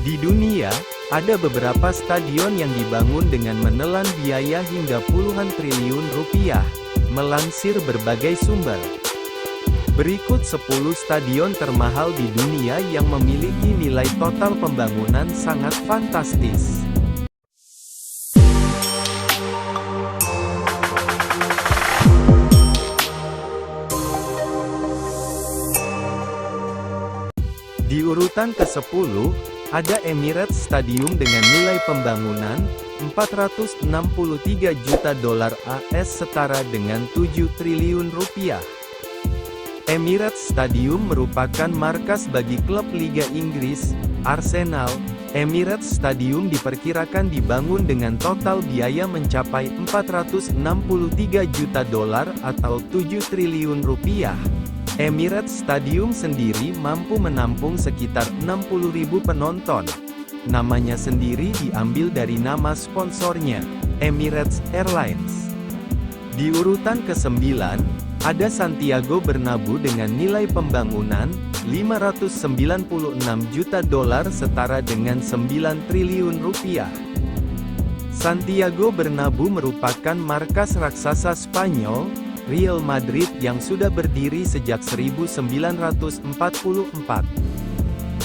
Di dunia, ada beberapa stadion yang dibangun dengan menelan biaya hingga puluhan triliun rupiah, melansir berbagai sumber. Berikut 10 stadion termahal di dunia yang memiliki nilai total pembangunan sangat fantastis. Di urutan ke-10, ada Emirates Stadium dengan nilai pembangunan $463 juta AS setara dengan 7 triliun rupiah. Emirates Stadium merupakan markas bagi klub Liga Inggris, Arsenal. Emirates Stadium diperkirakan dibangun dengan total biaya mencapai $463 juta atau 7 triliun rupiah. Emirates Stadium sendiri mampu menampung sekitar 60.000 penonton. Namanya sendiri diambil dari nama sponsornya, Emirates Airlines. Di urutan ke-9, ada Santiago Bernabeu dengan nilai pembangunan $596 juta setara dengan 9 triliun rupiah. Santiago Bernabeu merupakan markas raksasa Spanyol, Real Madrid yang sudah berdiri sejak 1944.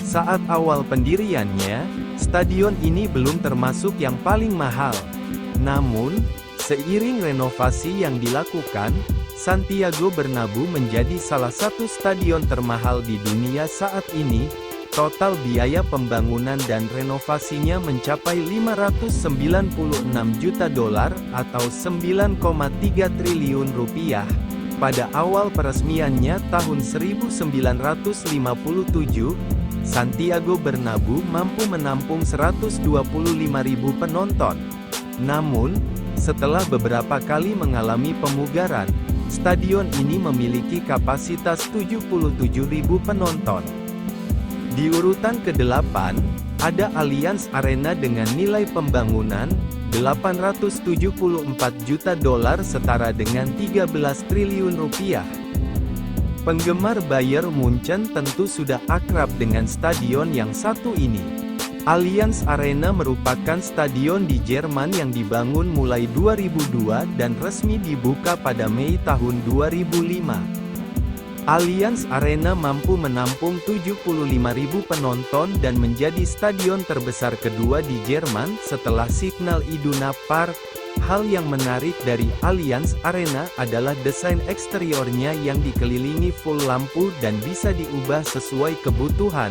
Saat awal pendiriannya, stadion ini belum termasuk yang paling mahal. Namun, seiring renovasi yang dilakukan, Santiago Bernabeu menjadi salah satu stadion termahal di dunia saat ini. Total biaya pembangunan dan renovasinya mencapai $596 juta atau 9,3 triliun rupiah. Pada awal peresmiannya tahun 1957, Santiago Bernabeu mampu menampung 125.000 penonton. Namun, setelah beberapa kali mengalami pemugaran, stadion ini memiliki kapasitas 77.000 penonton. Di urutan ke-8, ada Allianz Arena dengan nilai pembangunan $874 juta setara dengan 13 triliun rupiah. Penggemar Bayern Munchen tentu sudah akrab dengan stadion yang satu ini. Allianz Arena merupakan stadion di Jerman yang dibangun mulai 2002 dan resmi dibuka pada Mei tahun 2005. Allianz Arena mampu menampung 75.000 penonton dan menjadi stadion terbesar kedua di Jerman setelah Signal Iduna Park. Hal yang menarik dari Allianz Arena adalah desain eksteriornya yang dikelilingi full lampu dan bisa diubah sesuai kebutuhan.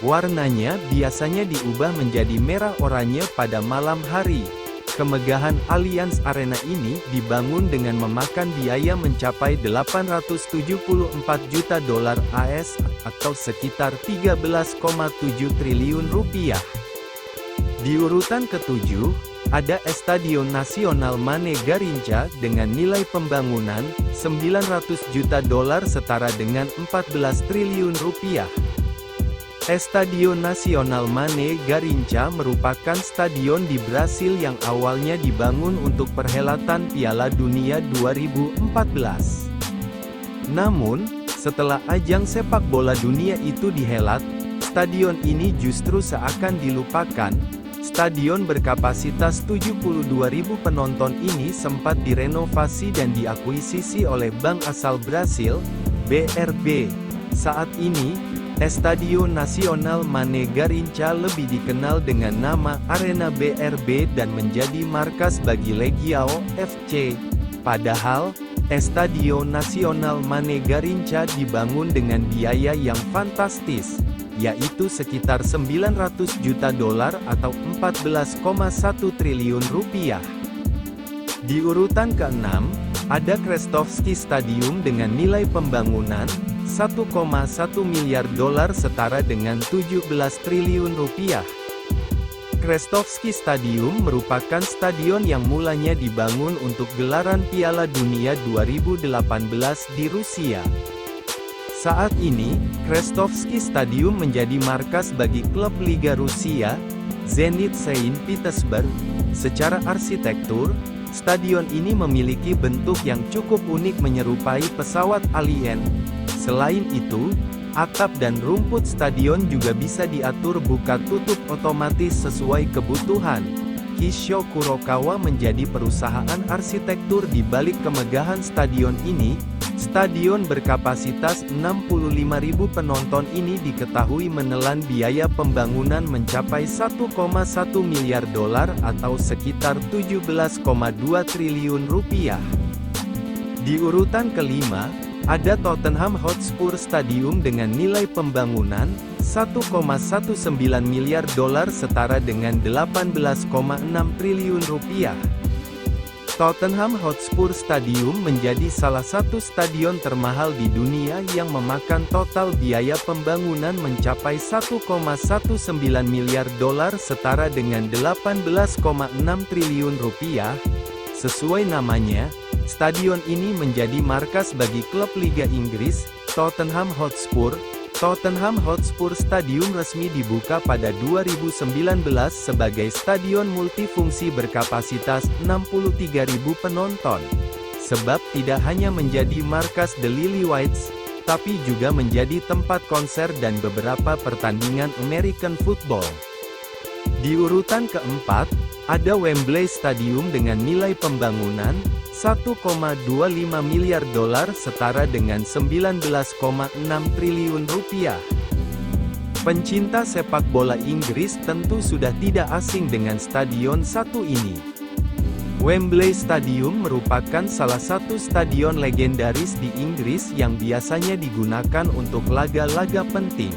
Warnanya biasanya diubah menjadi merah oranye pada malam hari. Kemegahan Allianz Arena ini dibangun dengan memakan biaya mencapai $874 juta AS atau sekitar 13,7 triliun rupiah. Di urutan ke-7, ada Estadio Nacional Mané Garrincha dengan nilai pembangunan $900 juta setara dengan 14 triliun rupiah. Estadio Nacional Mané Garrincha merupakan stadion di Brasil yang awalnya dibangun untuk perhelatan Piala Dunia 2014. Namun, setelah ajang sepak bola dunia itu dihelat, stadion ini justru seakan dilupakan. Stadion berkapasitas 72.000 penonton ini sempat direnovasi dan diakuisisi oleh bank asal Brasil, BRB. Saat ini, Estadio Nacional Mané Garrincha lebih dikenal dengan nama Arena BRB dan menjadi markas bagi Legião FC. Padahal, Estadio Nacional Mané Garrincha dibangun dengan biaya yang fantastis, yaitu sekitar $900 juta atau 14,1 triliun rupiah. Di urutan ke-6, ada Krestovsky Stadium dengan nilai pembangunan $1,1 miliar setara dengan 17 triliun rupiah. Krestovsky Stadium merupakan stadion yang mulanya dibangun untuk gelaran Piala Dunia 2018 di Rusia. Saat ini, Krestovsky Stadium menjadi markas bagi klub Liga Rusia, Zenit Saint Petersburg. Secara arsitektur, stadion ini memiliki bentuk yang cukup unik menyerupai pesawat alien. Selain itu, Atap dan rumput stadion juga bisa diatur buka tutup otomatis sesuai kebutuhan. Kishio Kurokawa menjadi perusahaan arsitektur di balik kemegahan stadion ini. Stadion berkapasitas 65.000 penonton ini diketahui menelan biaya pembangunan mencapai 1,1 miliar dolar atau sekitar 17,2 triliun rupiah. Di urutan kelima, ada Tottenham Hotspur Stadium dengan nilai pembangunan 1,19 miliar dolar setara dengan 18,6 triliun rupiah. Tottenham Hotspur Stadium menjadi salah satu stadion termahal di dunia yang memakan total biaya pembangunan mencapai 1,19 miliar dolar setara dengan 18,6 triliun rupiah. Sesuai namanya, stadion ini menjadi markas bagi klub Liga Inggris, Tottenham Hotspur. Tottenham Hotspur Stadium resmi dibuka pada 2019 sebagai stadion multifungsi berkapasitas 63.000 penonton. Sebab tidak hanya menjadi markas The Lilywhites, tapi juga menjadi tempat konser dan beberapa pertandingan American football. Di urutan keempat, ada Wembley Stadium dengan nilai pembangunan 1,25 miliar dolar setara dengan 19,6 triliun rupiah. Pencinta sepak bola Inggris tentu sudah tidak asing dengan stadion satu ini. Wembley Stadium merupakan salah satu stadion legendaris di Inggris yang biasanya digunakan untuk laga-laga penting.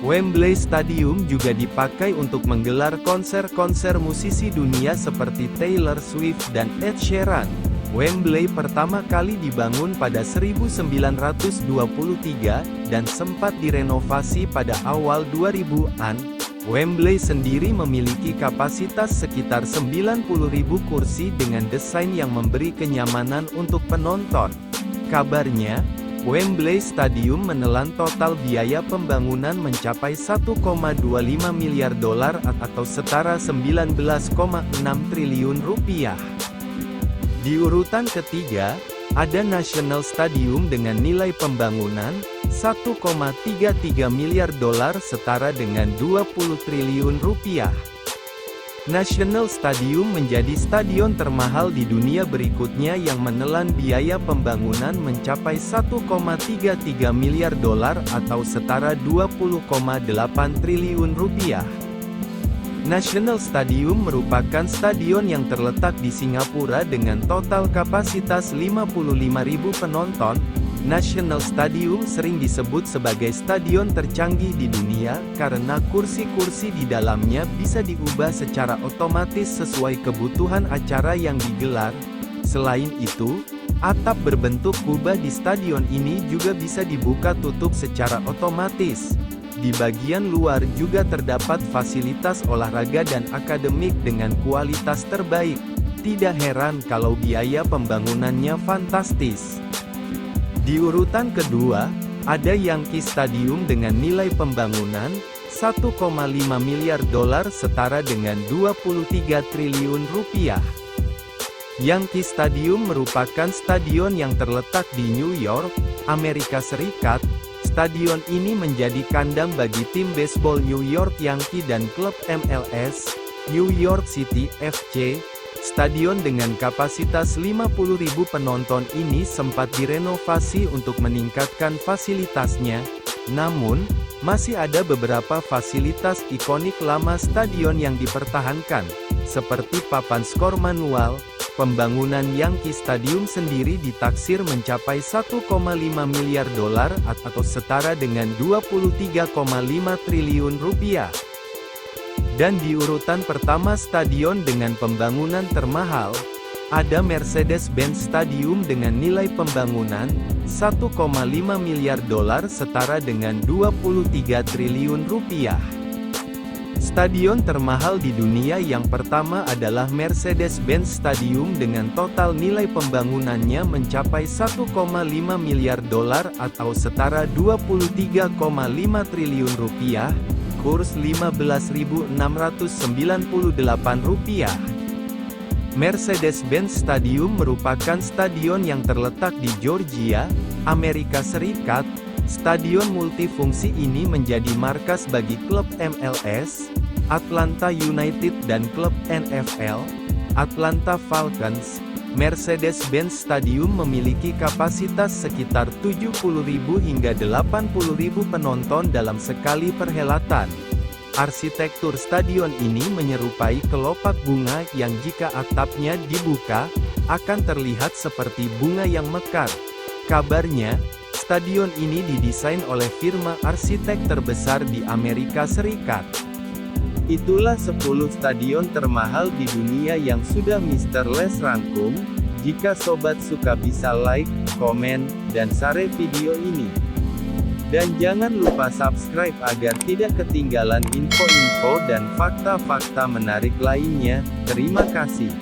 Wembley Stadium juga dipakai untuk menggelar konser-konser musisi dunia seperti Taylor Swift dan Ed Sheeran. Wembley pertama kali dibangun pada 1923, dan sempat direnovasi pada awal 2000-an. Wembley sendiri memiliki kapasitas sekitar 90.000 kursi dengan desain yang memberi kenyamanan untuk penonton. Kabarnya, Wembley Stadium menelan total biaya pembangunan mencapai 1,25 miliar dolar atau setara 19,6 triliun rupiah. Di urutan ketiga, ada National Stadium dengan nilai pembangunan 1,33 miliar dolar setara dengan 20 triliun rupiah. National Stadium menjadi stadion termahal di dunia berikutnya yang menelan biaya pembangunan mencapai 1,33 miliar dolar atau setara 20,8 triliun rupiah. National Stadium merupakan stadion yang terletak di Singapura dengan total kapasitas 55.000 penonton. National Stadium sering disebut sebagai stadion tercanggih di dunia, karena kursi-kursi di dalamnya bisa diubah secara otomatis sesuai kebutuhan acara yang digelar. Selain itu, atap berbentuk kubah di stadion ini juga bisa dibuka tutup secara otomatis. Di bagian luar juga terdapat fasilitas olahraga dan akademik dengan kualitas terbaik. Tidak heran kalau biaya pembangunannya fantastis. Di urutan kedua, ada Yankee Stadium dengan nilai pembangunan 1,5 miliar dolar setara dengan 23 triliun rupiah. Yankee Stadium merupakan stadion yang terletak di New York, Amerika Serikat. Stadion ini menjadi kandang bagi tim baseball New York Yankees dan klub MLS, New York City FC. Stadion dengan kapasitas 50.000 penonton ini sempat direnovasi untuk meningkatkan fasilitasnya. Namun, masih ada beberapa fasilitas ikonik lama stadion yang dipertahankan, seperti papan skor manual. Pembangunan Yankee Stadium sendiri ditaksir mencapai 1,5 miliar dolar atau setara dengan 23,5 triliun rupiah. Dan di urutan pertama stadion dengan pembangunan termahal, ada Mercedes-Benz Stadium dengan nilai pembangunan 1,5 miliar dolar setara dengan 23 triliun rupiah. Stadion termahal di dunia yang pertama adalah Mercedes-Benz Stadium dengan total nilai pembangunannya mencapai 1,5 miliar dolar atau setara 23,5 triliun rupiah. Kurs Rp15.698. Mercedes-Benz Stadium merupakan stadion yang terletak di Georgia, Amerika Serikat. Stadion multifungsi ini menjadi markas bagi klub MLS, Atlanta United dan klub NFL, Atlanta Falcons. Mercedes-Benz Stadium memiliki kapasitas sekitar 70.000 hingga 80.000 penonton dalam sekali perhelatan. Arsitektur stadion ini menyerupai kelopak bunga yang jika atapnya dibuka, akan terlihat seperti bunga yang mekar. Kabarnya, stadion ini didesain oleh firma arsitek terbesar di Amerika Serikat. Itulah 10 stadion termahal di dunia yang sudah Mr. Les rangkum. Jika sobat suka bisa like, komen, dan share video ini. Dan jangan lupa subscribe agar tidak ketinggalan info-info dan fakta-fakta menarik lainnya. Terima kasih.